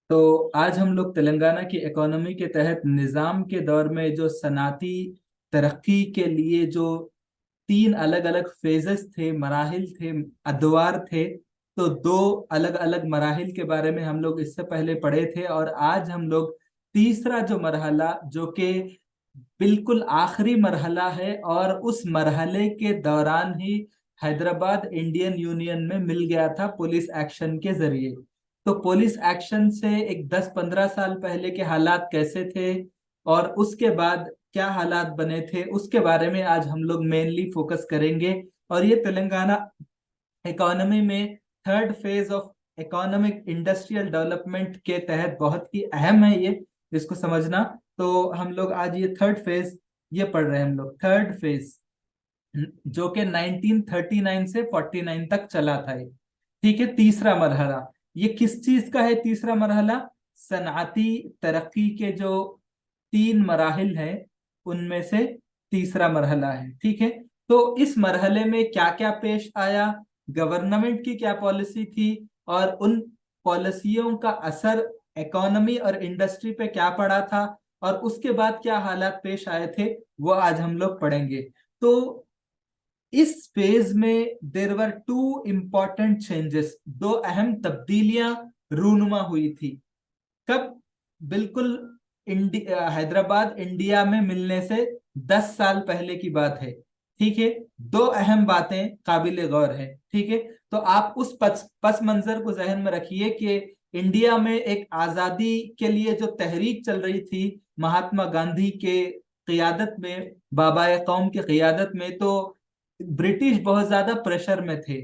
तो आज हम लोग तेलंगाना की इकोनॉमी के तहत निज़ाम के दौर में जो सनाती तरक्की के लिए जो तीन अलग अलग फेजेस थे, मराहिल थे, अदवार थे। तो दो अलग अलग मराहिल के बारे में हम लोग इससे पहले पढ़े थे, और आज हम लोग तीसरा जो मरहला, जो कि बिल्कुल आखिरी मरहला है, और उस मरहले के दौरान ही हैदराबाद इंडियन यूनियन में मिल गया था पुलिस एक्शन के जरिए। तो पुलिस एक्शन से एक 10-15 साल पहले के हालात कैसे थे और उसके बाद क्या हालात बने थे, उसके बारे में आज हम लोग मेनली फोकस करेंगे। और ये तेलंगाना इकोनॉमी में third phase of economic industrial development के तहत बहुत ही अहम है ये, इसको समझना। तो हम लोग आज ये थर्ड फेज ये पढ़ रहे हैं, हम लोग थर्ड फेज, जो कि 1939 से 49 तक चला था ये। ठीक है, तीसरा मरहला ये किस चीज का है? तीसरा मरहला सनआती तरक्की के जो तीन मराहिल हैं उनमें से तीसरा मरहला है। ठीक है, तो इस मरहले में क्या क्या पेश आया, गवर्नमेंट की क्या पॉलिसी थी, और उन पॉलिसियों का असर इकोनॉमी और इंडस्ट्री पे क्या पड़ा था, और उसके बाद क्या हालात पेश आए थे, वो आज हम लोग पढ़ेंगे। तो इस फेज में देर वर टू इंपॉर्टेंट चेंजेस, दो अहम तब्दीलियां रूनुमा हुई थी। कब? बिल्कुल हैदराबाद इंडिया में मिलने से 10 साल पहले की बात है। ठीक है, दो अहम बातें काबिल गौर है। ठीक है, तो आप उस पस मंजर को जहन में रखिए कि इंडिया में एक आजादी के लिए जो तहरीक चल रही थी महात्मा गांधी के क़ियादत में, बाबा कौम की क़ियादत में, तो ब्रिटिश बहुत ज्यादा प्रेशर में थे।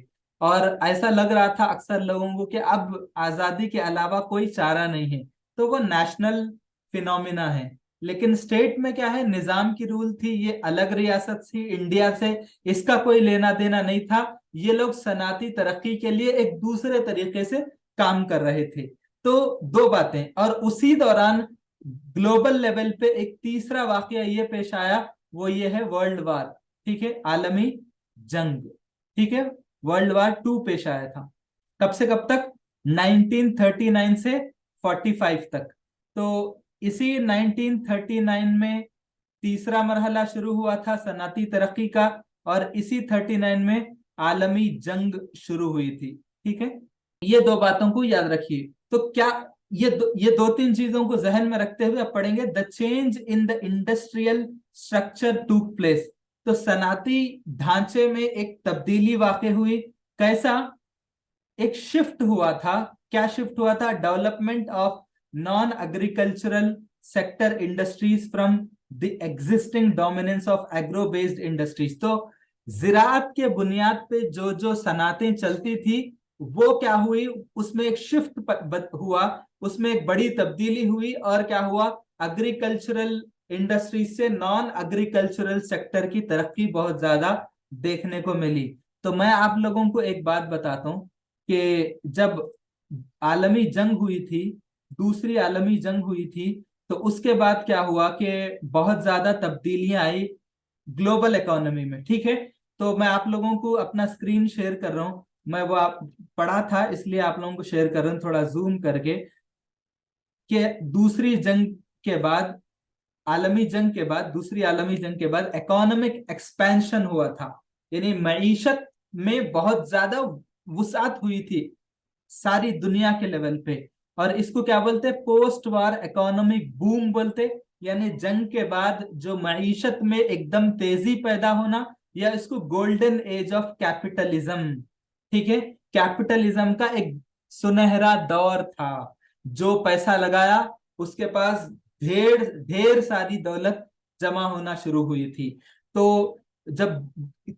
और ऐसा लग रहा था अक्सर लोगों को कि अब आजादी के अलावा कोई चारा नहीं है। तो वो नेशनल फिनोमिना है। लेकिन स्टेट में क्या है, निजाम की रूल थी, ये अलग रियासत थी इंडिया से, इसका कोई लेना देना नहीं था। ये लोग सनाती तरक्की के लिए एक दूसरे तरीके से काम कर रहे थे। तो दो बातें, और उसी दौरान ग्लोबल लेवल पे एक तीसरा वाकया ये पेश आया, वो ये है वर्ल्ड वार। ठीक है, आलमी जंग। ठीक है, वर्ल्ड वार 2 पेश आया था। कब से कब तक? 1939 से 45 तक। तो इसी 1939 में तीसरा मरहला शुरू हुआ था सनाती तरक्की का, और इसी 39 में आलमी जंग शुरू हुई थी। ठीक है, ये दो बातों को याद रखिए। तो क्या ये दो तीन चीजों को जहन में रखते हुए अब पढ़ेंगे the change in the industrial structure टूक प्लेस। तो सनाती ढांचे में एक तब्दीली वाकई हुई। कैसा? एक शिफ्ट हुआ था। क्या शिफ्ट हुआ था? Development of non agricultural sector industries from the existing dominance of agro based industries. तो जिरात के बुनियाद पे जो जो सनातें चलती थी वो क्या हुई, उसमें एक शिफ्ट हुआ, उसमें एक बड़ी तब्दीली हुई। और क्या हुआ? एग्रीकल्चरल इंडस्ट्रीज से नॉन एग्रीकल्चरल सेक्टर की तरक्की बहुत ज्यादा देखने को मिली। तो मैं आप लोगों को एक बात बताता हूँ कि जब आलमी जंग हुई थी, दूसरी आलमी जंग हुई थी, तो उसके बाद क्या हुआ कि बहुत ज्यादा तब्दीलियां आई ग्लोबल इकोनॉमी में। ठीक है, तो मैं आप लोगों को अपना स्क्रीन शेयर कर रहा हूं। मैं वो आप पढ़ा था इसलिए आप लोगों को शेयर कर रहा हूं थोड़ा जूम करके, कि दूसरी जंग के बाद, आलमी जंग के बाद, दूसरी आलमी जंग के बाद इकोनॉमिक एक्सपेंशन हुआ था। यानी मईशत में बहुत ज्यादा वुसात हुई थी सारी दुनिया के लेवल पे। और इसको क्या बोलते हैं? पोस्ट वार इकोनॉमिक बूम बोलते। यानी जंग के बाद जो मईशत में एकदम तेजी पैदा होना, या इसको गोल्डन एज ऑफ कैपिटलिज्म। ठीक है, कैपिटलिज्म का एक सुनहरा दौर था। जो पैसा लगाया उसके पास ढेर ढेर सारी दौलत जमा होना शुरू हुई थी। तो जब,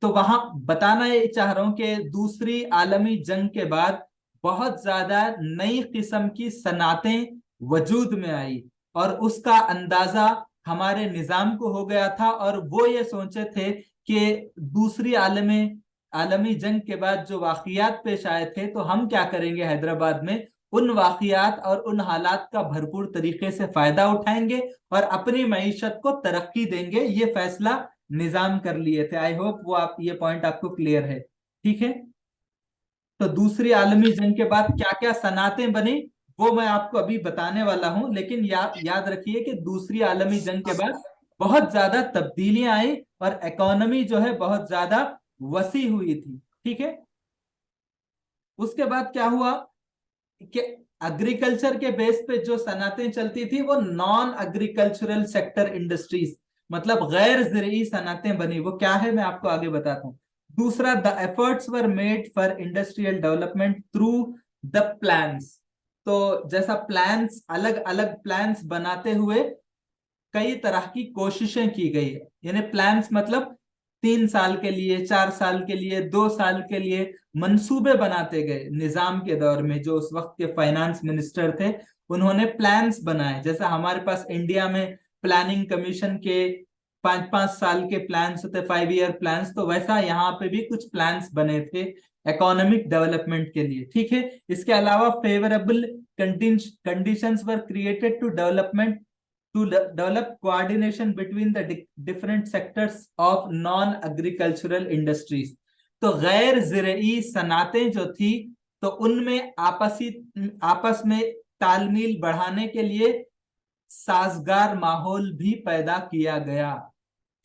तो वहां बताना ये चाह रहा हूं कि दूसरी आलमी जंग के बाद बहुत ज्यादा नई किस्म की सनातें वजूद में आई, और उसका अंदाजा हमारे निजाम को हो गया था। और वो ये सोचे थे कि दूसरी आलमी जंग के बाद जो वाकयात पेश आए थे, तो हम क्या करेंगे हैदराबाद में, उन वाकयात और उन हालात का भरपूर तरीके से फायदा उठाएंगे और अपनी मईशत को तरक्की देंगे। ये फैसला निजाम कर लिए थे। आई होप वो आप ये पॉइंट आपको क्लियर है। ठीक है, तो दूसरी आलमी जंग के बाद क्या क्या सनातें बनी? वो मैं आपको अभी बताने वाला हूं, लेकिन याद रखिए कि दूसरी आलमी जंग के बाद बहुत ज्यादा तब्दीलियां आई और इकोनॉमी जो है बहुत ज्यादा वसी हुई थी। ठीक है, उसके बाद क्या हुआ कि एग्रीकल्चर के बेस पे जो सनतें चलती थी वो नॉन एग्रीकल्चरल सेक्टर इंडस्ट्रीज, मतलब गैर ज़रूरी सनतें बनी। वो क्या है मैं आपको आगे बताता हूँ। दूसरा, the efforts were made for industrial development through the plans. तो जैसा प्लान्स, अलग अलग प्लान्स बनाते हुए कई तरह की कोशिशें की गई है। यानी प्लान्स मतलब 3 साल के लिए, 4 साल के लिए, 2 साल के लिए मंसूबे बनाते गए। निजाम के दौर में जो उस वक्त के फाइनेंस मिनिस्टर थे, उन्होंने प्लान्स बनाए। जैसा हमारे पास इंडिया में प्लानिंग कमीशन के 5-5 साल के प्लान्स होते, 5 ईयर प्लान्स, तो वैसा यहाँ पे भी कुछ प्लान्स बने थे इकोनॉमिक डेवलपमेंट के लिए। ठीक है, इसके अलावा favourable conditions were created to development to develop coordination between the different sectors of non-agricultural industries। तो गैर ज़रूरी सनातें जो थी, तो उनमें आपस में तालमेल बढ़ाने के लिए साजगार माहौल भी पैदा किया गया।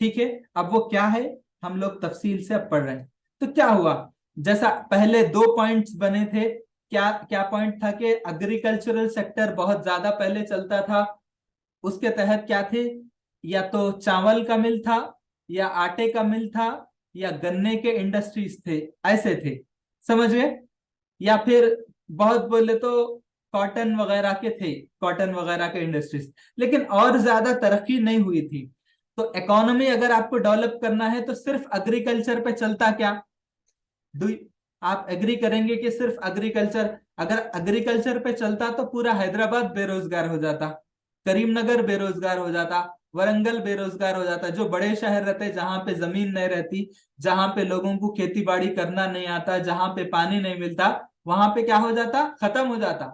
ठीक है, अब वो क्या है हम लोग तफसील से अब पढ़ रहे हैं। तो क्या हुआ, जैसा पहले 2 पॉइंट्स बने थे, क्या क्या पॉइंट था कि एग्रीकल्चरल सेक्टर बहुत ज्यादा पहले चलता था। उसके तहत क्या थे, या तो चावल का मिल था, या आटे का मिल था, या गन्ने के इंडस्ट्रीज थे, ऐसे थे, समझ गए। या फिर बहुत बोले तो कॉटन वगैरह के थे, कॉटन वगैरह के इंडस्ट्रीज, लेकिन और ज्यादा तरक्की नहीं हुई थी। तो इकोनॉमी अगर आपको डेवलप करना है तो सिर्फ एग्रीकल्चर पे चलता क्या? डू आप एग्री करेंगे कि सिर्फ एग्रीकल्चर, अगर एग्रीकल्चर पे चलता तो पूरा हैदराबाद बेरोजगार हो जाता, करीमनगर बेरोजगार हो जाता, वरंगल बेरोजगार हो जाता। जो बड़े शहर रहते जहां पे जमीन नहीं रहती, जहां पे लोगों को खेती बाड़ी करना नहीं आता, जहां पे पानी नहीं मिलता, वहां पे क्या हो जाता, खत्म हो जाता।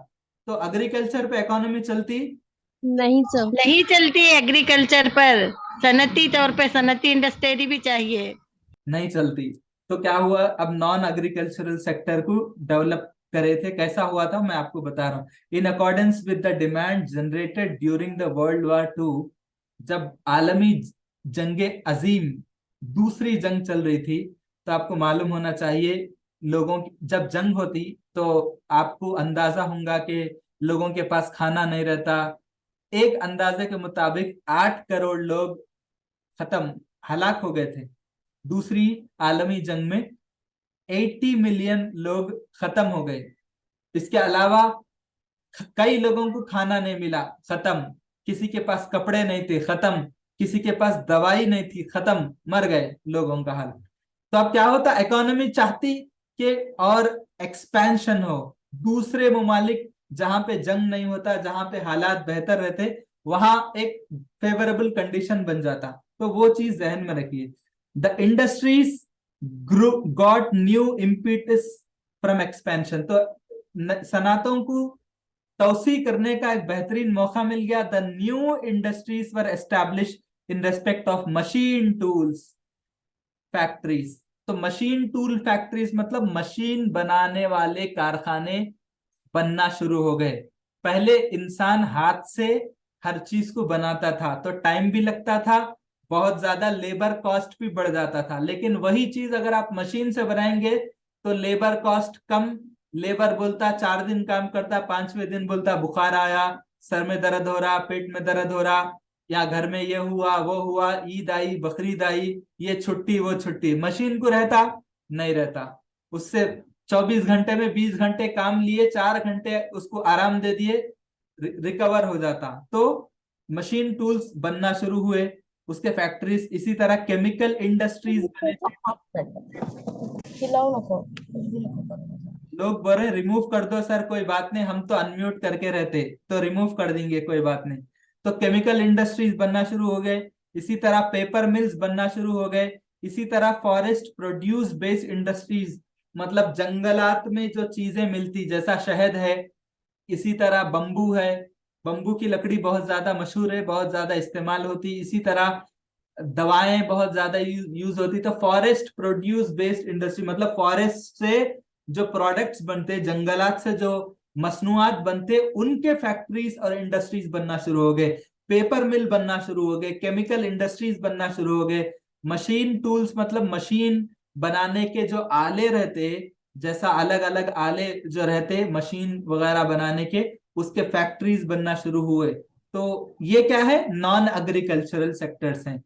तो एग्रीकल्चर पे इकोनॉमी चलती नहीं सर। नहीं चलती एग्रीकल्चर पर, सनती तौर पे सनती इंडस्ट्री भी चाहिए। नहीं चलती। तो क्या हुआ, अब नॉन एग्रीकल्चरल सेक्टर को डेवलप करे थे। कैसा हुआ था मैं आपको बता रहा हूँ। In accordance with the demand generated during the world war 2, जब आलमी जंगे अजीम, दूसरी जंग चल रही थी, तो आपको मालूम होना चाहिए, लोगों की जब जंग होती तो आपको अंदाजा होगा कि लोगों के पास खाना नहीं रहता। एक अंदाजे के मुताबिक 8 करोड़ लोग खत्म, हलाक हो गए थे दूसरी आलमी जंग में। 80 मिलियन लोग खत्म हो गए। इसके अलावा कई लोगों को खाना नहीं मिला, खत्म। किसी के पास कपड़े नहीं थे, खत्म। किसी के पास दवाई नहीं थी, खत्म, मर गए लोगों का हाल। तो अब क्या होता, इकोनॉमी चाहती कि और एक्सपेंशन हो, दूसरे ममालिक जहां पे जंग नहीं होता, जहां पे हालात बेहतर रहते, वहां एक फेवरेबल कंडीशन बन जाता। तो वो चीज जहन में रखिए। The industries got new impetus from expansion. तो सनातों को तोसी करने का एक बेहतरीन मौका मिल गया। The new industries were establish in respect of machine tools factories. तो मशीन टूल फैक्ट्रीज मतलब मशीन बनाने वाले कारखाने बनना शुरू हो गए। पहले इंसान हाथ से हर चीज को बनाता था, तो टाइम भी लगता था, बहुत ज्यादा लेबर कॉस्ट भी बढ़ जाता था। लेकिन वही चीज अगर आप मशीन से बनाएंगे तो लेबर कॉस्ट कम, लेबर बोलता 4 दिन काम करता, 5वें दिन बोलता बुखार आया, सर में दर्द हो रहा, पेट में दर्द हो रहा, या घर में ये हुआ वो हुआ, ईद आई बकरीद आई, ये छुट्टी वो छुट्टी। मशीन को रहता नहीं रहता, उससे 24 घंटे में 20 घंटे काम लिए, 4 घंटे उसको आराम दे दिए, रिकवर हो जाता। तो मशीन टूल्स बनना शुरू हुए, उसके फैक्ट्रीज। इसी तरह केमिकल इंडस्ट्रीज बने थे। खिलाओ ना को, कुछ भी नको करो। लोग बोल रहे रिमूव कर दो सर, कोई बात नहीं, हम तो अनम्यूट करके रहते, तो रिमूव कर देंगे, कोई बात नहीं। तो केमिकल इंडस्ट्रीज बनना शुरू हो गए। इसी तरह पेपर मिल्स बनना शुरू हो गए। इसी तरह फॉरेस्ट प्रोड्यूस बेस्ड इंडस्ट्रीज, मतलब जंगलात में जो चीजें मिलती, जैसा शहद है, इसी तरह बम्बू है, बम्बू की लकड़ी बहुत ज्यादा मशहूर है, बहुत ज्यादा इस्तेमाल होती। इसी तरह दवाएं बहुत ज्यादा यूज होती। तो फॉरेस्ट प्रोड्यूस बेस्ड इंडस्ट्री मतलब फॉरेस्ट से जो प्रोडक्ट्स बनते, जंगलात से जो मसनूआत बनते, उनके फैक्ट्रीज और इंडस्ट्रीज बनना शुरू हो गए, पेपर मिल बनना शुरू हो गए, केमिकल इंडस्ट्रीज बनना शुरू हो गए, मशीन टूल्स मतलब मशीन बनाने के जो आले रहते, जैसा अलग अलग आले जो रहते मशीन वगैरह बनाने के, उसके फैक्ट्रीज बनना शुरू हुए। तो ये क्या है, नॉन एग्रीकल्चरल सेक्टर्स हैं।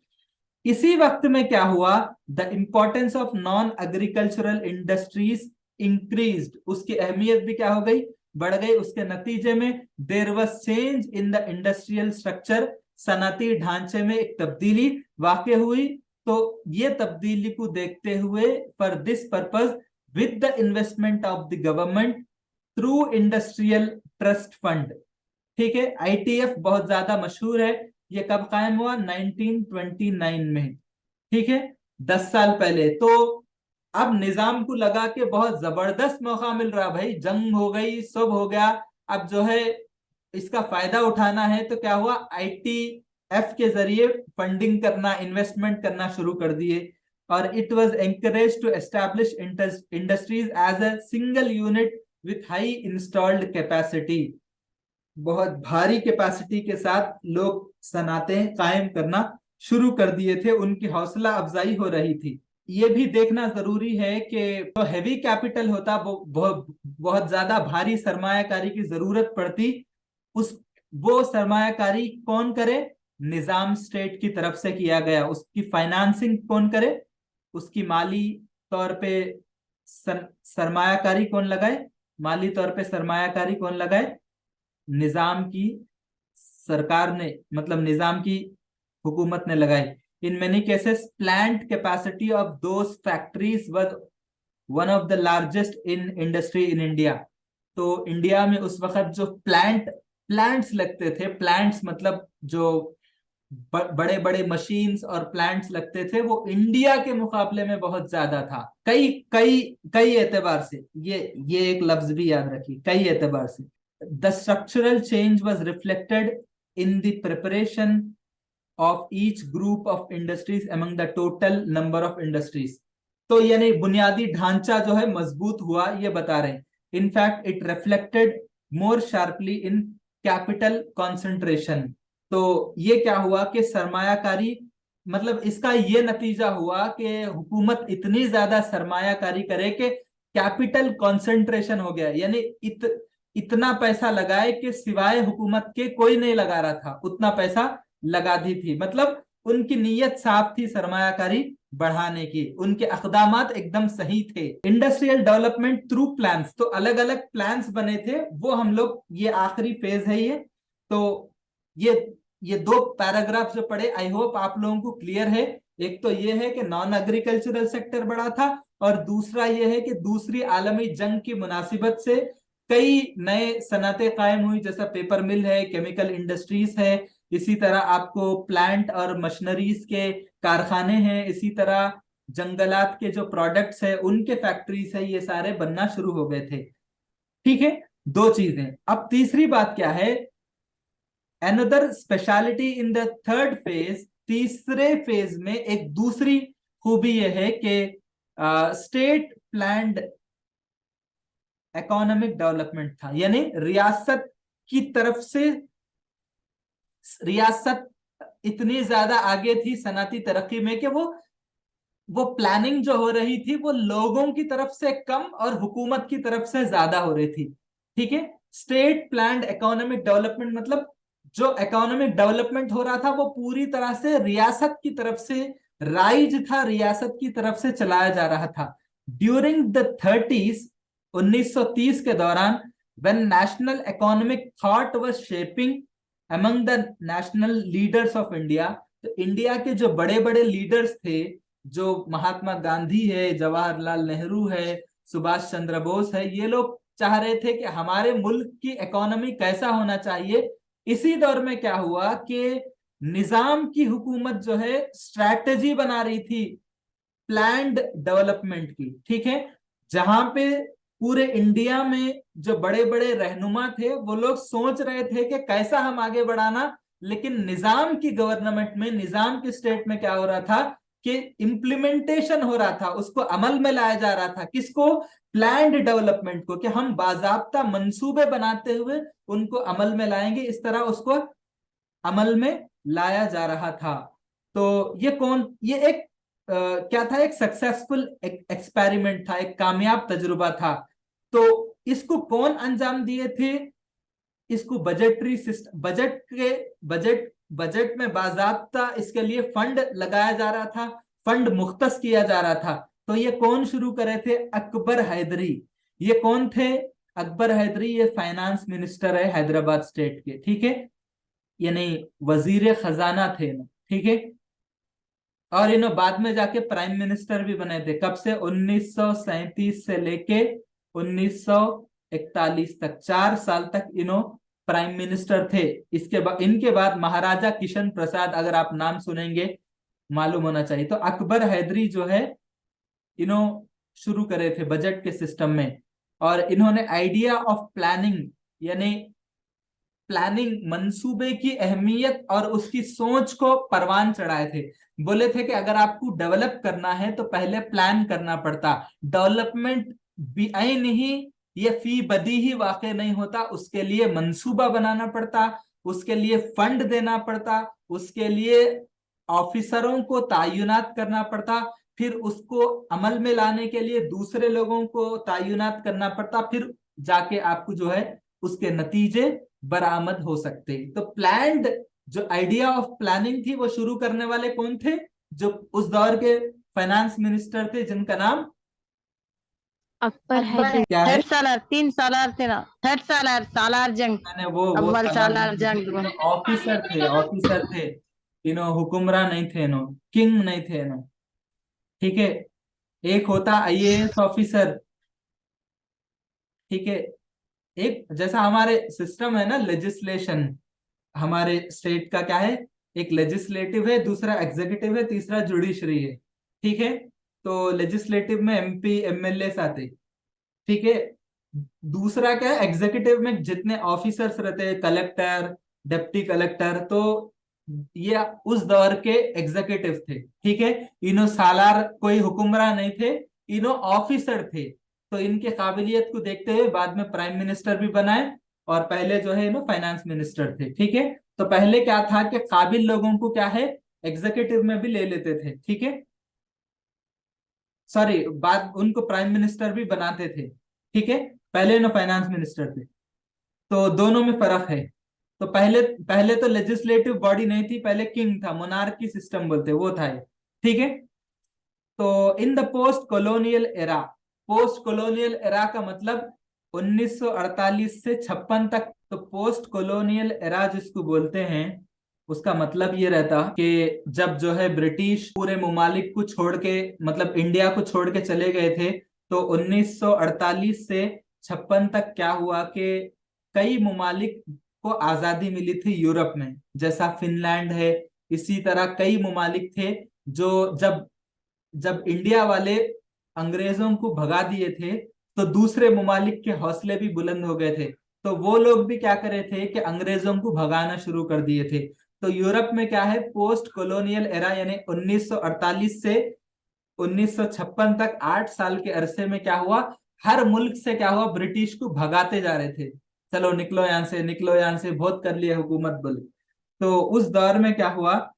इसी वक्त में क्या हुआ, the importance of non agricultural industries increased, उसकी अहमियत भी क्या हो गई, बढ़ गई। उसके नतीजे में there was change in the industrial structure, सनती ढांचे में एक तब्दीली वाक़ हुई। तो ये तब्दीली को देखते हुए, for this purpose with the investment of the government through industrial trust fund, ठीक है, आईटीएफ बहुत ज्यादा मशहूर है। ये कब कायम हुआ, 1929 में, ठीक है, 10 साल पहले। तो अब निजाम को लगा कि बहुत जबरदस्त मौका मिल रहा, भाई जंग हो गई, सब हो गया, अब जो है इसका फायदा उठाना है। तो क्या हुआ, आईटीएफ के जरिए फंडिंग करना, इन्वेस्टमेंट करना शुरू कर दिए। और it was encourage to establish industries as a single unit with high installed capacity, बहुत भारी कैपेसिटी के साथ लोग सनातें कायम करना शुरू कर दिए थे, उनकी हौसला अफजाई हो रही थी। ये भी देखना जरूरी है कि तो हैवी कैपिटल होता, बहुत ज्यादा भारी सरमायाकारी की जरूरत पड़ती, वो सरमायाकारी कौन करे, निजाम स्टेट की तरफ से किया गया। उसकी फाइनेंसिंग कौन करे, उसकी माली तौर पे सरमायाकारी कौन लगाए, माली तौर पे सरमायाकारी कौन लगाए, निजाम की सरकार ने, मतलब निजाम की हुकूमत ने लगाई। In many cases plant capacity of those factories was one of the largest in industry in India. तो इंडिया में उस वक्त जो प्लांट्स लगते थे, प्लांट्स मतलब जो बड़े बड़े मशीन्स और प्लांट्स लगते थे, वो इंडिया के मुकाबले में बहुत ज्यादा था, कई कई कई एतबार से। ये एक लफ्ज भी याद रखिए, कई एतबार से। The structural change was reflected in the preparation of each group of industries among the total number of industries. तो यानी बुनियादी ढांचा जो है मजबूत हुआ, ये बता रहे हैं। In fact, it reflected more sharply in capital concentration. तो ये क्या हुआ कि सरमायाकारी, मतलब इसका ये नतीजा हुआ कि हुकूमत इतनी ज्यादा सरमायाकारी करे कि कैपिटल कंसंट्रेशन हो गया, यानी इतना पैसा लगाए कि सिवाय हुकूमत के कोई नहीं लगा रहा था, उतना पैसा लगा दी थी। मतलब उनकी नीयत साफ थी सरमायाकारी बढ़ाने की, उनके अकदामात एकदम सही थे। इंडस्ट्रियल डेवलपमेंट थ्रू प्लान्स, तो अलग अलग प्लान्स बने थे, वो हम लोग, ये आखिरी फेज है ये। तो ये 2 पैराग्राफ जो पढ़े, आई होप आप लोगों को क्लियर है। एक तो ये है कि नॉन एग्रीकल्चरल सेक्टर बढ़ा था, और दूसरा ये है कि दूसरी आलमी जंग की मुनासिबत से कई नए सनतें कायम हुई, जैसा पेपर मिल है, केमिकल इंडस्ट्रीज है, इसी तरह आपको प्लांट और मशीनरीज के कारखाने हैं, इसी तरह जंगलात के जो प्रोडक्ट्स है उनके फैक्ट्रीज है, ये सारे बनना शुरू हो गए थे। ठीक है, 2 चीजें। अब तीसरी बात क्या है, another speciality in the third phase, तीसरे फेज में एक दूसरी खूबी यह है कि स्टेट प्लान्ड इकोनॉमिक डेवलपमेंट था, यानी रियासत की तरफ से, रियासत इतनी ज्यादा आगे थी सनती तरक्की में कि वो प्लानिंग जो हो रही थी वो लोगों की तरफ से कम और हुकूमत की तरफ से ज्यादा हो रही थी। ठीक है, स्टेट प्लान्ड इकोनॉमिक डेवलपमेंट मतलब जो इकोनॉमिक डेवलपमेंट हो रहा था वो पूरी तरह से रियासत की तरफ से राइज था, रियासत की तरफ से चलाया जा रहा था। ड्यूरिंग द 30s, 1930 के दौरान, when national economic thought was shaping among the national leaders of India, तो इंडिया के जो बड़े बड़े लीडर्स थे, जो महात्मा गांधी है, जवाहरलाल नेहरू है, सुभाष चंद्र बोस है, ये लोग चाह रहे थे कि हमारे मुल्क की इकोनॉमी कैसा होना चाहिए। इसी दौर में क्या हुआ कि निजाम की हुकूमत जो है स्ट्रैटेजी बना रही थी प्लान्ड डेवलपमेंट की। ठीक है, जहां पे पूरे इंडिया में जो बड़े बड़े रहनुमा थे वो लोग सोच रहे थे कि कैसा हम आगे बढ़ाना, लेकिन निजाम की गवर्नमेंट में, निजाम की स्टेट में क्या हो रहा था कि इम्प्लीमेंटेशन हो रहा था, उसको अमल में लाया जा रहा था। किसको? प्लान्ड डेवलपमेंट को, कि हम बाजाब्ता मंसूबे बनाते हुए उनको अमल में लाएंगे, इस तरह उसको अमल में लाया जा रहा था। तो ये एक क्या था? एक सक्सेसफुल एक्सपेरिमेंट था, एक कामयाब तजुर्बा था। तो इसको कौन अंजाम दिए थे? इसको बजटरी सिस्टम, बजट में बाजाब्ता इसके लिए फंड लगाया जा रहा था, फंड मुख्तस किया जा रहा था। तो ये कौन शुरू करे थे? अकबर हैदरी। ये कौन थे? अकबर हैदरी। ये फाइनेंस मिनिस्टर है हैदराबाद स्टेट के, ठीक है, यानी वजीर खजाना थे ना, ठीक है। और इन्हों बाद में जाके प्राइम मिनिस्टर भी बने थे। कब से? 1937 से लेके 1941 तक, 4 साल तक इन्हों प्राइम मिनिस्टर थे। इसके बाद, इनके बाद महाराजा किशन प्रसाद, अगर आप नाम सुनेंगे मालूम होना चाहिए। तो अकबर हैदरी जो है, इन्हों शुरू करे थे बजट के सिस्टम में। और इन्होंने आइडिया ऑफ प्लानिंग, यानी प्लानिंग, मंसूबे की अहमियत और उसकी सोच को परवान चढ़ाए थे। बोले थे कि अगर आपको डेवलप करना है तो पहले प्लान करना पड़ता। डेवलपमेंट बेआईन ही, ये फी बदी ही वाकई नहीं होता, उसके लिए मंसूबा बनाना पड़ता, उसके लिए फंड देना पड़ता, उसके लिए ऑफिसरों को तैनात करना पड़ता, फिर उसको अमल में लाने के लिए दूसरे लोगों को तैनात करना पड़ता, फिर जाके आपको जो है उसके नतीजे बरामद हो सकते। तो प्लान्ड, जो आइडिया ऑफ प्लानिंग थी, वो शुरू करने वाले कौन थे? जो उस दौर के फाइनेंस मिनिस्टर थे, जिनका नाम अकबर हैदरी। क्या है? थर्ड सालार, 3 सालार थे ना, थर्ड सालार जंग, मैंने वो अव्वल सालार सालार जंग। ऑफिसर थे, ऑफिसर थे। इनो हुकुमरान नहीं थे, इनो किंग नहीं थे, इनो, ठीक है। एक होता आईएएस ऑफिसर, ठीक है। एक जैसा हमारे सिस्टम है ना, लेजिस्लेशन, हमारे स्टेट का क्या है? एक लेजिस्लेटिव है, दूसरा एग्जीक्यूटिव है, तीसरा जुडिशरी है, ठीक है। तो लेजिस्लेटिव में एमपी एमएलए आते, ठीक है। दूसरा क्या है? एग्जीक्यूटिव में जितने ऑफिसर्स रहते हैं, कलेक्टर, डिप्टी कलेक्टर, तो ये उस दौर के एग्जीक्यूटिव थे, ठीक है। इनो सालार कोई हुक्मरान नहीं थे, इनो ऑफिसर थे। तो इनके काबिलियत को देखते हुए बाद में प्राइम मिनिस्टर भी बनाए, और पहले जो है इनो फाइनेंस मिनिस्टर थे, ठीक है। तो पहले क्या था कि काबिल लोगों को क्या है, एग्जीक्यूटिव में भी ले लेते थे, ठीक है। सॉरी, बाद उनको प्राइम मिनिस्टर भी बनाते थे, ठीक है। पहले ना फाइनेंस मिनिस्टर थे। तो दोनों में फर्क है। तो पहले पहले तो लेजिस्लेटिव बॉडी नहीं थी, पहले किंग था, मोनार्की सिस्टम बोलते, वो था, ठीक है। तो in the post colonial era, post colonial era का मतलब 1948 से 56 तक। तो पोस्ट कॉलोनियल एरा जिसको बोलते हैं, उसका मतलब ये रहता कि जब जो है ब्रिटिश पूरे ममालिक को छोड़ के, मतलब इंडिया को छोड़ के चले गए थे, तो 1948 से 56 तक क्या हुआ कि कई ममालिक को आजादी मिली थी यूरोप में, जैसा फिनलैंड है। इसी तरह कई ममालिक थे जो जब जब इंडिया वाले अंग्रेजों को भगा दिए थे, तो दूसरे ममालिक के हौसले भी बुलंद हो गए थे। तो वो लोग भी क्या करे थे कि अंग्रेजों को भगाना शुरू कर दिए थे। तो यूरोप में क्या है, पोस्ट कॉलोनियल एरा, यानी 1948 से 1956 तक 8 साल के अरसे में क्या हुआ, हर मुल्क से क्या हुआ, ब्रिटिश को भगाते जा रहे थे। चलो निकलो यहां से, निकलो यहां से, बहुत कर लिया हुकूमत बोले। तो उस दौर में क्या हुआ,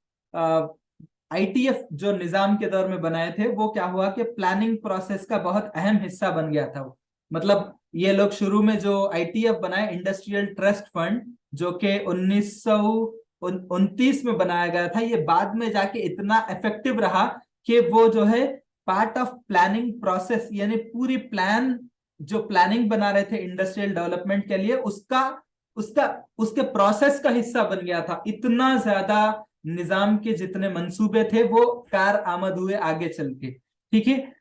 आईटीएफ जो निजाम के दौर में बनाए थे, वो क्या हुआ कि प्लानिंग प्रोसेस का बहुत अहम हिस्सा बन गया था वो। मतलब ये लोग शुरू में जो आईटीएफ बनाए, इंडस्ट्रियल ट्रस्ट फंड, जो कि 1929 में बनाया गया था, ये बाद में जाके इतना इफेक्टिव रहा कि वो जो है पार्ट ऑफ प्लानिंग प्रोसेस, यानी पूरी प्लान, जो प्लानिंग बना रहे थे इंडस्ट्रियल डेवलपमेंट के लिए, उसका उसका उसके प्रोसेस का हिस्सा बन गया था। इतना ज्यादा निजाम के जितने मंसूबे थे वो कार आमद हुए आगे चल के, ठीक है।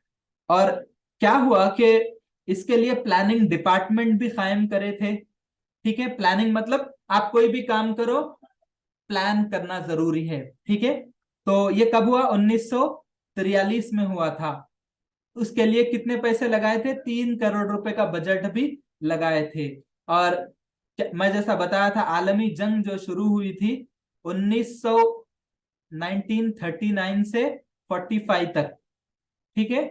और क्या हुआ कि इसके लिए प्लानिंग डिपार्टमेंट भी कायम करे थे, ठीक है। प्लानिंग मतलब आप कोई भी काम करो, प्लान करना जरूरी है, ठीक है। तो ये कब हुआ? 1943 में हुआ था। उसके लिए कितने पैसे लगाए थे? 3 करोड़ रुपए का बजट भी लगाए थे। और मैं जैसा बताया था, आलमी जंग जो शुरू हुई थी 1939 से 45 तक, ठीक है,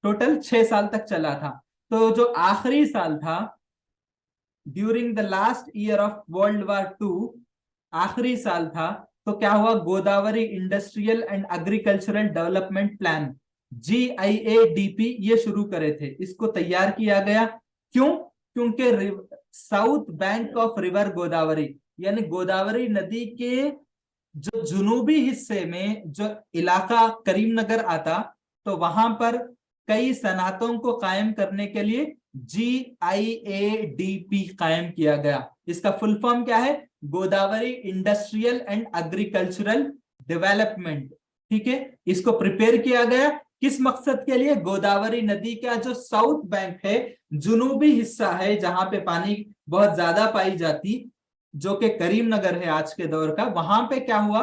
टोटल 6 साल तक चला था। तो जो आखिरी साल था during the last year of world war 2, आखिरी साल था, तो क्या हुआ, Godavari industrial and agricultural development plan GIADP ये शुरू करे थे, इसको तैयार किया गया। क्यों? क्योंकि south bank of river Godavari, यानी गोदावरी नदी के जो जुनूबी हिस्से में जो इलाका करीमनगर आता, तो वहां पर कई सनातों को कायम करने के लिए GIADP कायम किया गया। इसका फुल फॉर्म क्या है? Godavari industrial and agricultural development, ठीक है। इसको प्रिपेयर किया गया किस मकसद के लिए? गोदावरी नदी का जो साउथ बैंक है, जुनूबी हिस्सा है जहां पे पानी बहुत ज्यादा पाई जाती, जो कि करीमनगर है आज के दौर का, वहां पे क्या हुआ,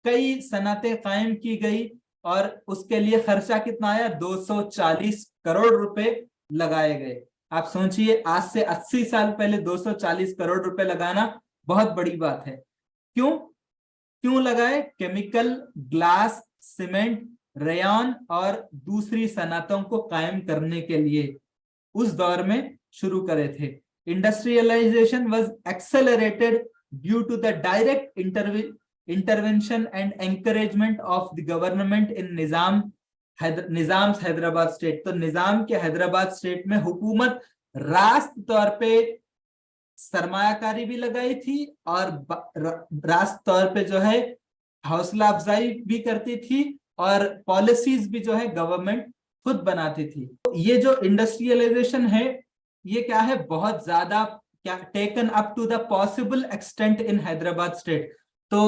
कई सनतें कायम की गई और उसके लिए खर्चा कितना आया? 240 करोड़ रुपए लगाए गए। आप सोचिए, आज से 80 साल पहले 240 करोड़ रुपए लगाना बहुत बड़ी बात है। क्यों लगाए? केमिकल, ग्लास, सीमेंट, रेयन और दूसरी सनतों को कायम करने के लिए उस दौर में शुरू करे थे। Industrialization was accelerated due to the direct intervention and encouragement of the government in Nizam Hyderabad state. तो निजाम के हैदराबाद स्टेट में हुकूमत रास्त तौर पे सरमायाकारी भी लगाई थी और रास्त तौर पे जो है हौसला अफजाई भी करती थी और पॉलिसीज भी जो है गवर्नमेंट खुद बनाती थी। तो ये जो इंडस्ट्रियलाइजेशन है, ये क्या है, बहुत ज्यादा क्या taken up to the possible extent in Hyderabad state. तो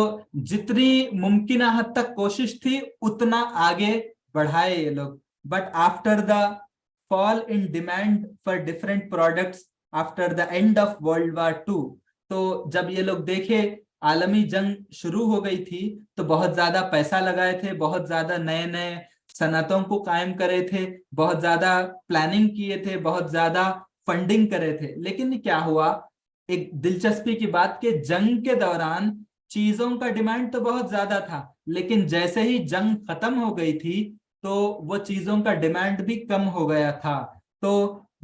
जितनी मुमकिन हद तक कोशिश थी उतना आगे बढ़ाए ये लोग। But after the fall in demand for different products after the end of world war 2, तो जब ये लोग देखे आलमी जंग शुरू हो गई थी, तो बहुत ज्यादा पैसा लगाए थे, बहुत ज्यादा नए नए सनतों को कायम करे थे, बहुत ज्यादा प्लानिंग किए थे, बहुत ज्यादा फंडिंग करे थे। लेकिन क्या हुआ, एक दिलचस्पी की बात कि जंग के दौरान चीजों का डिमांड तो बहुत ज्यादा था, लेकिन जैसे ही जंग खत्म हो गई थी तो वो चीजों का डिमांड भी कम हो गया था। तो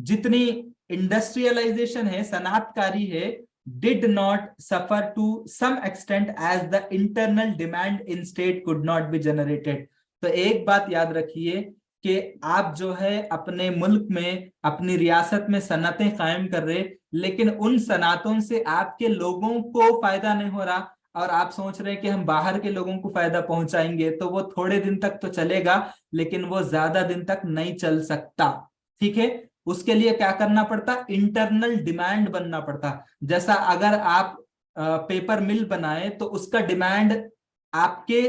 जितनी इंडस्ट्रियलाइजेशन है, सनातकारी है, did not suffer to some extent as the internal demand in state could not be generated. तो एक बात याद रखिए कि आप जो है अपने मुल्क में, अपनी रियासत में सनतें कायम कर रहे, लेकिन उन सनातों से आपके लोगों को फायदा नहीं हो रहा और आप सोच रहे हैं कि हम बाहर के लोगों को फायदा पहुंचाएंगे, तो वो थोड़े दिन तक तो चलेगा लेकिन वो ज्यादा दिन तक नहीं चल सकता, ठीक है। उसके लिए क्या करना पड़ता? इंटरनल डिमांड बनना पड़ता। जैसा अगर आप पेपर मिल बनाए तो उसका डिमांड आपके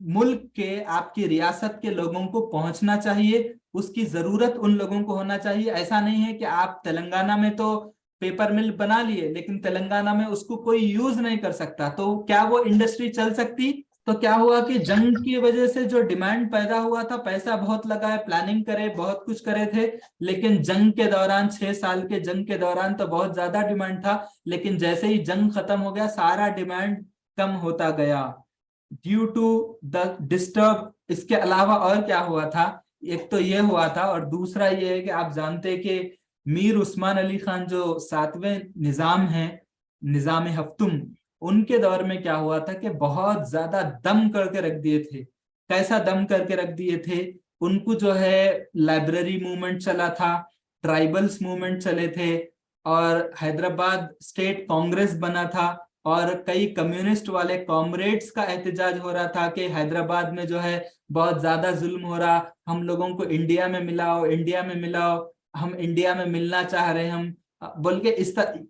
मुल्क के, आपकी रियासत के लोगों को पहुंचना चाहिए, उसकी जरूरत उन लोगों को होना चाहिए। ऐसा नहीं है कि आप तेलंगाना में तो पेपर मिल बना लिए लेकिन तेलंगाना में उसको कोई यूज नहीं कर सकता, तो क्या वो इंडस्ट्री चल सकती? तो क्या हुआ कि जंग की वजह से जो डिमांड पैदा हुआ था, पैसा बहुत लगाए, प्लानिंग करे, बहुत कुछ करे थे, लेकिन जंग के दौरान, 6 साल के जंग के दौरान तो बहुत ज्यादा डिमांड था, लेकिन जैसे ही जंग खत्म हो गया सारा डिमांड कम होता गया ड्यू टू द डिस्टर्ब। इसके अलावा और क्या हुआ था? एक तो ये हुआ था और दूसरा ये है कि आप जानते हैं कि मीर उस्मान अली खान जो 7वें निजाम हैं, निजाम हफ्तुम, उनके दौर में क्या हुआ था कि बहुत ज्यादा दम करके रख दिए थे। कैसा दम करके रख दिए थे? उनको जो है लाइब्रेरी मूवमेंट चला था, ट्राइबल्स मूवमेंट चले थे और हैदराबाद स्टेट कांग्रेस बना था और कई कम्युनिस्ट वाले कॉमरेड्स का एहतजाज हो रहा था कि हैदराबाद में जो है बहुत ज्यादा जुल्म हो रहा, हम लोगों को इंडिया में मिलाओ, इंडिया में मिलाओ, हम इंडिया में मिलना चाह रहे हैं, हम बोल के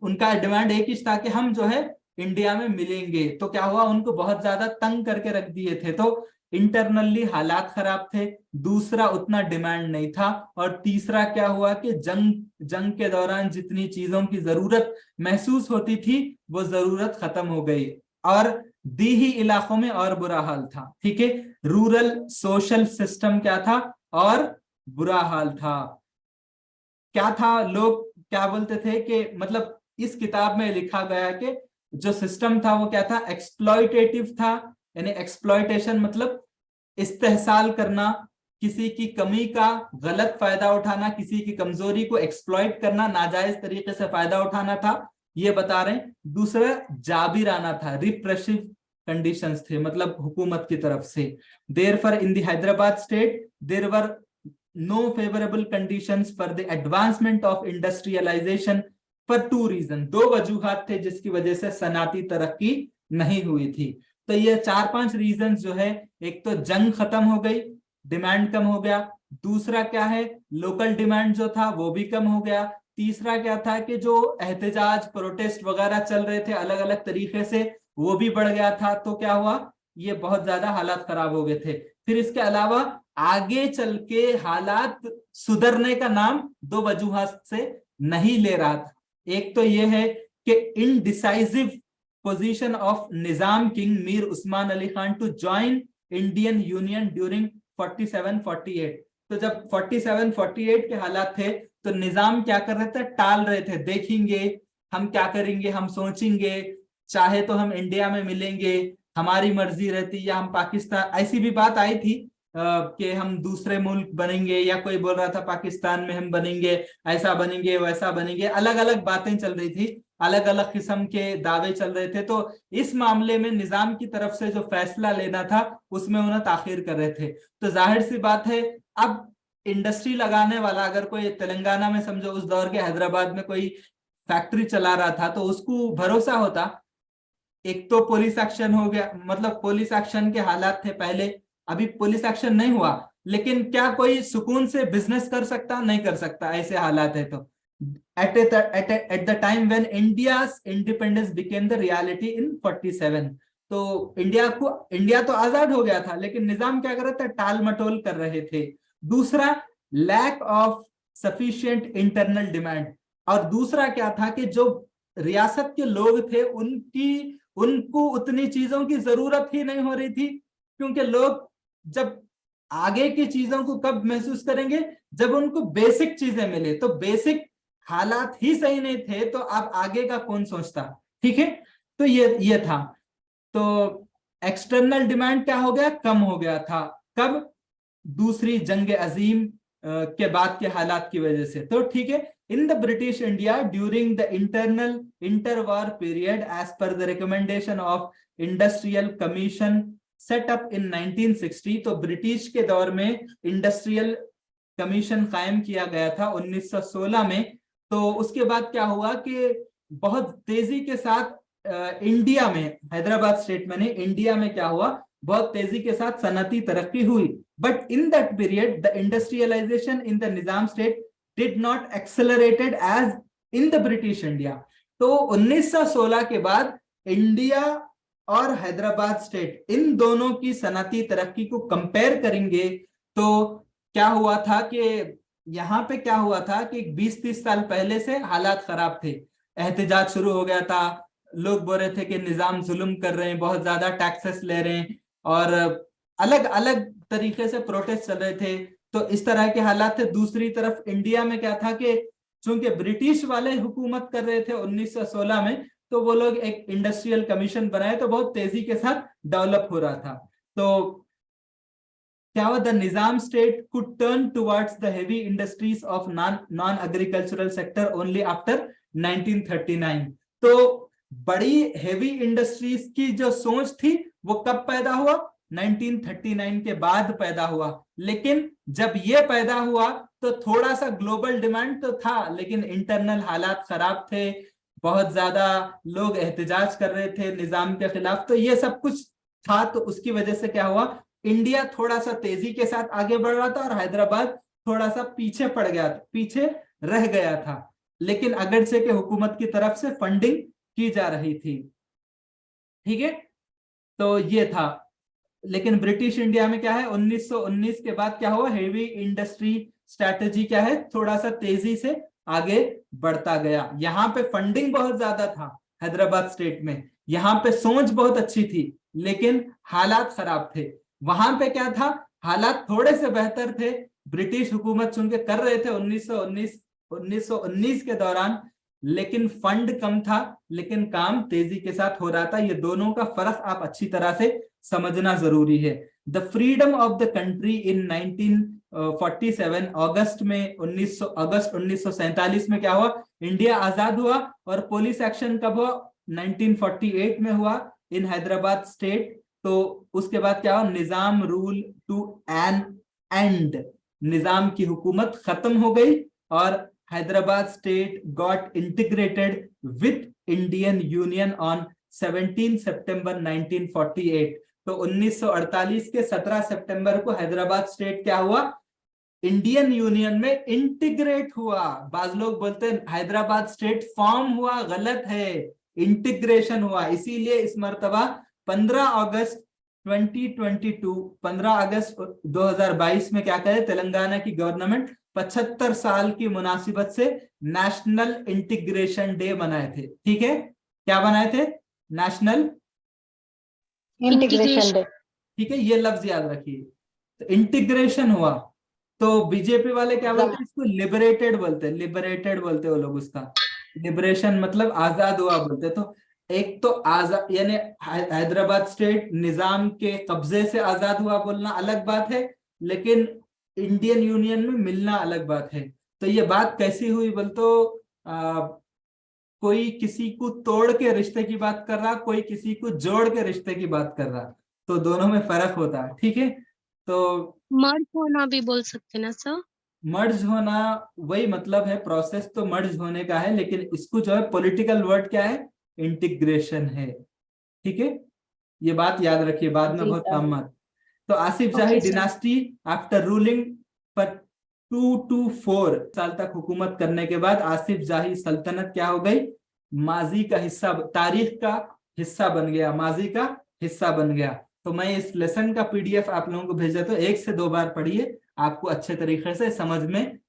उनका डिमांड एक ही था कि हम जो है इंडिया में मिलेंगे। तो क्या हुआ, उनको बहुत ज्यादा तंग करके रख दिए थे। तो इंटरनली हालात खराब थे, दूसरा उतना डिमांड नहीं था, और तीसरा क्या हुआ कि जंग के दौरान जितनी चीजों की जरूरत महसूस होती थी वो जरूरत खत्म हो गई और दीही इलाकों में और बुरा हाल था, ठीक है। रूरल सोशल सिस्टम क्या था और बुरा हाल था। क्या था, लोग क्या बोलते थे कि, मतलब इस किताब में लिखा गया कि जो सिस्टम था वो क्या था, एक्सप्लॉयटेटिव था, यानी एक्सप्लॉयटेशन मतलब इस्तेहसाल करना, किसी की कमी का गलत फायदा उठाना, किसी की कमजोरी को एक्सप्लॉइट करना, नाजायज तरीके से फायदा उठाना था, ये बता रहे हैं। दूसरा जाबिराना था, रिप्रेसिव कंडीशंस थे, मतलब हुकूमत की तरफ से। Therefore in the Hyderabad state there were no favourable conditions for the advancement of industrialization for two reason, दो वजूहात थे जिसकी वजह से सनाती तरक्की नहीं हुई थी। तो ये 4-5 रीजन जो है, एक तो जंग खत्म हो गई, डिमांड कम हो गया। दूसरा क्या है, लोकल डिमांड जो था वो भी कम हो गया। तीसरा क्या था कि जो एहतजाज प्रोटेस्ट वगैरह चल रहे थे अलग अलग तरीके से, वो भी बढ़ गया था। तो क्या हुआ, ये बहुत ज्यादा हालात खराब हो गए थे। फिर इसके अलावा आगे चल के हालात सुधरने का नाम दो वजूहात से नहीं ले रहा था। एक तो ये है कि indecisive position of Nizam king Mir Osman Ali Khan to join Indian union during 47-48। तो जब 47-48 के हालात थे तो निजाम क्या कर रहे थे, टाल रहे थे, देखेंगे हम क्या करेंगे, हम सोचेंगे, चाहे तो हम इंडिया में मिलेंगे, हमारी मर्जी रहती, या हम पाकिस्तान, ऐसी भी बात आई थी कि हम दूसरे मुल्क बनेंगे, या कोई बोल रहा था पाकिस्तान में हम बनेंगे, ऐसा बनेंगे वैसा बनेंगे, अलग अलग बातें चल रही थी, अलग अलग किस्म के दावे चल रहे थे। तो इस मामले में निजाम की तरफ से जो फैसला लेना था उसमें उन्हें ताखीर कर रहे थे। तो जाहिर सी बात है, अब इंडस्ट्री लगाने वाला अगर कोई तेलंगाना में, समझो उस दौर के हैदराबाद में कोई फैक्ट्री चला रहा था, तो उसको भरोसा होता, एक तो पुलिस एक्शन हो गया, मतलब पुलिस एक्शन के हालात थे पहले, अभी पुलिस एक्शन नहीं हुआ, लेकिन क्या कोई सुकून से बिजनेस कर सकता, नहीं कर सकता, ऐसे हालात है। तो at the time when India's independence became the reality in 47, तो इंडिया तो आजाद हो गया था, लेकिन निजाम क्या कर रहा था, टाल मटोल कर रहे थे। दूसरा, lack of sufficient internal demand, और दूसरा क्या था कि जो रियासत के लोग थे उनको उतनी चीजों की जरूरत ही नहीं हो रही थी, क्योंकि लोग जब आगे की चीजों को कब महसूस करेंगे, जब उनको बेसिक चीजें मिले। तो बेसिक हालात ही सही नहीं थे, तो अब आगे का कौन सोचता, ठीक है। तो ये था। तो एक्सटर्नल डिमांड क्या हो गया, कम हो गया था, कब, दूसरी जंग अजीम के बाद के हालात की वजह से। तो ठीक है, in the British India during the interwar period as per the recommendation of industrial commission set up in 1960, तो ब्रिटिश के दौर में इंडस्ट्रियल कमीशन कायम किया गया था 1916 में। तो उसके बाद क्या हुआ कि बहुत तेजी के साथ इंडिया में, हैदराबाद स्टेट में नहीं, इंडिया में क्या हुआ, बहुत तेजी के साथ सनती तरक्की हुई। But in that period the industrialization in the Nizam state did not accelerated as in the British India. तो 1916 के बाद इंडिया और हैदराबाद स्टेट, इन दोनों की सनती तरक्की को कंपेयर करेंगे तो क्या हुआ था कि यहाँ पे क्या हुआ था कि 20-30 साल पहले से हालात खराब थे, एहतजाज शुरू हो गया था, लोग बोल रहे थे कि निजाम जुल्म कर रहे हैं, बहुत ज्यादा टैक्सेस ले रहे हैं, और अलग अलग तरीके से प्रोटेस्ट चल रहे थे। तो इस तरह के हालात थे। दूसरी तरफ इंडिया में क्या था कि चूंकि ब्रिटिश वाले हुकूमत कर रहे थे 1916 में, तो वो लोग एक इंडस्ट्रियल कमीशन बनाए, तो बहुत तेजी के साथ डेवलप हो रहा था। तो क्या हुआ, the Nizam state could turn towards the heavy industries of non agricultural sector only after 1939। तो बड़ी हेवी इंडस्ट्रीज की जो सोच थी वो कब पैदा हुआ, 1939 के बाद पैदा हुआ। लेकिन जब ये पैदा हुआ तो थोड़ा सा ग्लोबल डिमांड तो था, लेकिन इंटरनल हालात खराब थे, बहुत ज्यादा लोग एहतजाज कर रहे थे निजाम के खिलाफ, तो ये सब कुछ था। तो उसकी वजह से क्या हुआ, इंडिया थोड़ा सा तेजी के साथ आगे बढ़ रहा था और हैदराबाद थोड़ा सा पीछे पड़ गया था, पीछे रह गया था, लेकिन अगरचे के हुकूमत की तरफ से फंडिंग की जा रही थी, ठीक है। तो ये था। लेकिन ब्रिटिश इंडिया में क्या है, 1919 के बाद क्या हुआ, हेवी इंडस्ट्री स्ट्रैटेजी क्या है, थोड़ा सा तेजी से आगे बढ़ता गया। यहाँ पे फंडिंग बहुत ज्यादा था हैदराबाद स्टेट में, यहाँ पे सोच बहुत अच्छी थी, लेकिन हालात खराब थे। वहां पे क्या था, हालात थोड़े से बेहतर थे, ब्रिटिश हुकूमत चुनके कर रहे थे 1919 के दौरान, लेकिन फंड कम था, लेकिन काम तेजी के साथ हो रहा था। ये दोनों का फर्क आप अच्छी तरह से समझना जरूरी है। The freedom of the country in 1947 अगस्त 1947 में क्या हुआ, इंडिया आजाद हुआ। और पुलिस एक्शन कब हुआ, 1948 में हुआ इन हैदराबाद स्टेट। तो उसके बाद क्या हुआ, निजाम रूल टू एन एंड, निजाम की हुकूमत खत्म हो गई और Hyderabad state got integrated with Indian union on 17 सितंबर 1948। तो 1948 के 17 सितंबर को हैदराबाद स्टेट क्या हुआ, इंडियन यूनियन में इंटीग्रेट हुआ। बाज लोग बोलते हैं हैदराबाद स्टेट फॉर्म हुआ, गलत है, इंटीग्रेशन हुआ। इसीलिए इस मर्तबा 15 अगस्त 2022 में क्या करे, तेलंगाना की गवर्नमेंट 75 साल की मुनासिबत से नेशनल इंटीग्रेशन डे मनाए थे। ठीक है, क्या बनाए थे, नेशनल इंटीग्रेशन डे। ठीक है, ये लफ्ज याद रखिए। तो इंटीग्रेशन हुआ, तो बीजेपी वाले क्या बोलते हैं इसको, लिबरेटेड बोलते हैं, लिबरेटेड बोलते हैं वो लोग उसका। लिबरेशन मतलब आजाद हुआ बोलते हैं। तो एक तो आजाद यानी हैदराबाद स्टेट निजाम के कब्जे से आजाद हुआ बोलना अलग बात है, लेकिन इंडियन यूनियन में मिलना अलग बात है। तो ये बात कैसी हुई बोल तो कोई किसी को तोड़ के रिश्ते की बात कर रहा, कोई किसी को जोड़ के रिश्ते की बात कर रहा, तो दोनों में फर्क होता है। ठीक है, तो मर्ज होना भी बोल सकते ना सर। मर्ज होना वही मतलब है, प्रोसेस तो मर्ज होने का है, लेकिन इसको जो है पॉलिटिकल वर्ड क्या है, इंटीग्रेशन है। ठीक है, ये बात याद रखिए, बाद में बहुत काम मत। तो आसिफ जाही डिनास्टी आफ्टर रूलिंग पर 2 to 4 साल तक हुकूमत करने के बाद आसिफ जाही सल्तनत क्या हो गई, माजी का हिस्सा, तारीख का हिस्सा बन गया, माजी का हिस्सा बन गया। तो मैं इस लेसन का PDF आप लोगों को भेज देता हूँ, 1 से 2 बार पढ़िए, आपको अच्छे तरीके से समझ में